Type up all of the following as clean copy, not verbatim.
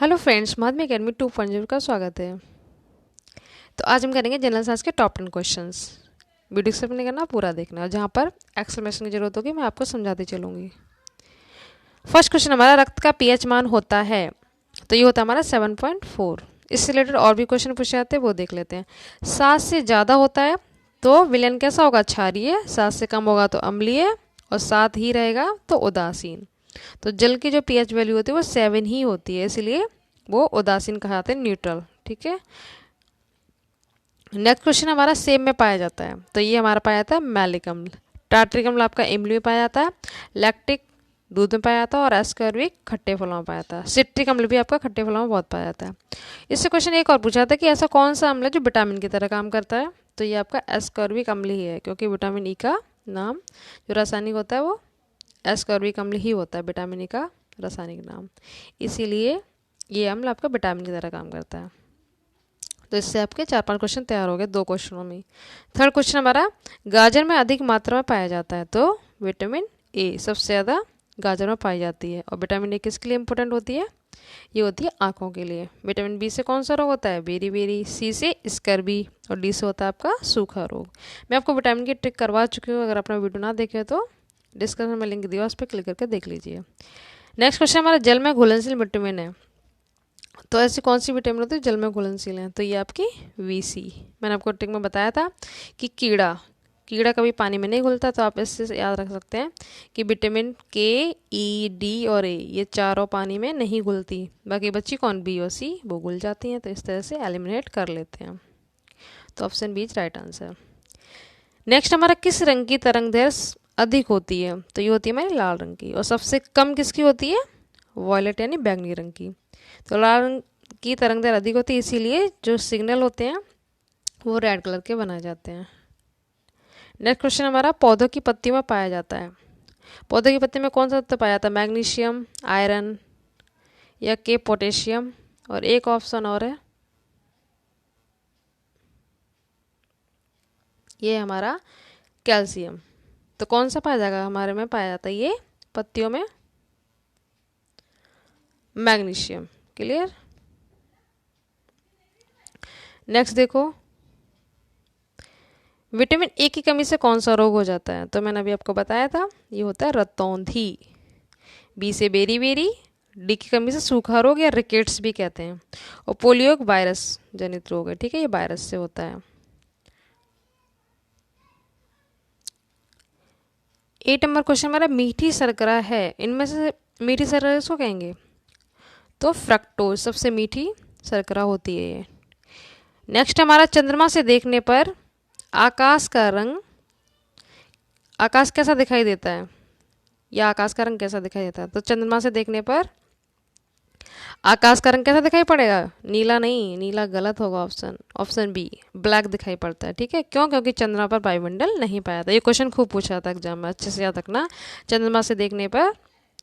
Hello friends, महात्मा academy 2.0 का स्वागत है। तो आज हम करेंगे जनरल साइंस के टॉप 10 क्वेश्चंस। वीडियो स्किप नहीं करना, पूरा देखना, और जहाँ पर एक्सप्लेनेशन की जरूरत होगी मैं आपको समझाती चलूँगी। फर्स्ट क्वेश्चन हमारा, रक्त का पीएच मान होता है, तो ये होता है हमारा 7.4। इससे रिलेटेड और भी क्वेश्चन पूछे जाते हैं, वो देख लेते हैं। 7 से ज़्यादा होता है तो विलयन कैसा होगा? क्षारीय। 7 से कम होगा तो अम्लीय, और 7 ही रहेगा तो उदासीन। तो जल की जो पीएच वैल्यू होती है वो 7 ही होती है, इसलिए वो उदासीन कहा जाता है, न्यूट्रल। ठीक है। नेक्स्ट क्वेश्चन हमारा, सेब में पाया जाता है, तो ये हमारा पाया जाता है मैलिक अम्ल। टार्ट्रिक अम्ल आपका इमली में पाया जाता है। लैक्टिक दूध में पाया जाता है, और एस्कॉर्बिक खट्टे फलों में पाया जाता है। सिट्रिक अम्ल भी आपका खट्टे फलों में बहुत पाया जाता है। इससे क्वेश्चन एक और पूछा था कि ऐसा कौन सा अम्ल है जो विटामिन की तरह काम करता है, तो ये आपका एस्कॉर्बिक अम्ल ही है, क्योंकि विटामिन ई का नाम जो रासायनिक होता है वो एस्कॉर्बिक अम्ल ही होता है, विटामिन ई का रासायनिक नाम। इसीलिए ये अम्ल आपका विटामिन की तरह काम करता है। तो इससे आपके 4-5 क्वेश्चन तैयार हो गए 2 क्वेश्चनों में। थर्ड क्वेश्चन हमारा, गाजर में अधिक मात्रा में पाया जाता है, तो विटामिन ए सबसे ज़्यादा गाजर में पाई जाती है। और विटामिन ए किसके लिए इंपॉर्टेंट होती है? ये होती है आँखों के लिए। विटामिन बी से कौन सा रोग होता है? Berry berry. सी से स्कर्वी, और डी से होता है आपका सूखा रोग। मैं आपको विटामिन की ट्रिक करवा चुकी हूँ, अगर आपने वीडियो ना देखे तो डिस्क्रिप्शन में लिंक दिया, उस पर क्लिक करके देख लीजिए। नेक्स्ट क्वेश्चन हमारा, जल में घुलनशील विटामिन है, तो ऐसी कौन सी विटामिन होती है जल में घुलनशील है? तो ये आपकी वीसी। मैंने आपको ट्रिक में बताया था कि कीड़ा कीड़ा कभी पानी में नहीं घुलता, तो आप इससे याद रख सकते हैं कि विटामिन के, ई, डी और ए ये चारों पानी में नहीं घुलती। बाकी बच्ची कौन? बी और सी वो घुल जाती हैं, तो इस तरह से एलिमिनेट कर लेते हैं। तो option B is right answer. Next हमारा, किस रंग की तरंग दैर्ध्य अधिक होती है? तो ये होती है हमारी लाल रंग की। और सबसे कम किसकी होती है? वॉयलेट यानी बैंगनी रंग की। तो लाल रंग की तरंग दैर्ध्य अधिक होती है, इसीलिए जो सिग्नल होते हैं वो रेड कलर के बनाए जाते हैं। नेक्स्ट क्वेश्चन हमारा, पौधों की पत्तियों में पाया जाता है, पौधों की पत्ती में कौन सा तत्व पाया जाता है? मैग्नीशियम, आयरन, या के पोटेशियम, और एक ऑप्शन और है, ये हमारा कैल्शियम। तो कौन सा पाया जाएगा? हमारे में पाया जाता है ये पत्तियों में मैग्नीशियम। क्लियर। नेक्स्ट देखो, विटामिन ए की कमी से कौन सा रोग हो जाता है? तो मैंने अभी आपको बताया था, ये होता है रतौंधी। बी से बेरी बेरी, डी की कमी से सूखा रोग या रिकेट्स भी कहते हैं, और पोलियो एक वायरस जनित रोग है। ठीक है, ये वायरस से होता है। 8 नंबर क्वेश्चन हमारा, मीठी शर्करा है, इनमें से मीठी शर्करा किसको कहेंगे? तो फ्रक्टोज सबसे मीठी शर्करा होती है ये। नेक्स्ट हमारा, चंद्रमा से देखने पर आकाश का रंग, आकाश कैसा दिखाई देता है, या आकाश का रंग कैसा दिखाई देता है? तो चंद्रमा से देखने पर आकाश का रंग कैसा दिखाई पड़ेगा? नीला नहीं, नीला गलत होगा। ऑप्शन बी ब्लैक दिखाई पड़ता है। ठीक है, क्यों? क्योंकि चंद्रमा पर वायुमंडल नहीं पाया था। ये क्वेश्चन खूब पूछा था एग्जाम में, अच्छे से याद रखना। चंद्रमा से देखने पर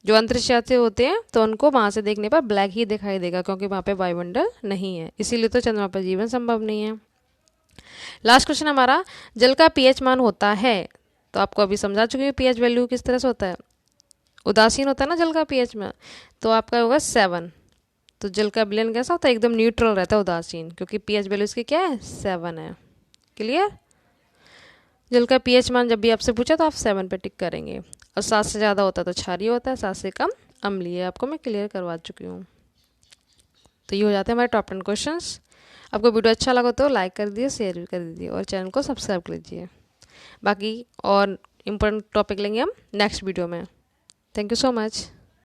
जो अंतरिक्ष यात्री होते हैं, तो उनको वहाँ से देखने पर ब्लैक ही दिखाई देगा, क्योंकि वहाँ पे वायुमंडल नहीं है, इसीलिए तो चंद्रमा पर जीवन संभव नहीं है। लास्ट क्वेश्चन हमारा, जल का पीएच मान होता है, तो आपको अभी समझा चुकी हूँ पीएच वैल्यू किस तरह से होता है। उदासीन होता है ना जल का पीएच में, तो आपका होगा 7। तो जल का विलयन कैसा होता है? एकदम न्यूट्रल रहता है, उदासीन, क्योंकि पीएच वैल्यू इसकी क्या है? 7 है। क्लियर। जल का पीएच मान जब भी आपसे पूछा तो आप 7 पे टिक करेंगे। और 7 से ज़्यादा होता है तो क्षारीय होता है, 7 से कम अम्लीय। आपको मैं क्लियर करवा चुकी हूँ। तो ये हो जाते हैं हमारे टॉप 10 क्वेश्चंस। आपको वीडियो अच्छा लगा तो लाइक कर दीजिए, शेयर भी कर दीजिए, और चैनल को सब्सक्राइब कर लीजिए। बाकी और इम्पोर्टेंट टॉपिक लेंगे हम नेक्स्ट वीडियो में। Thank you so much.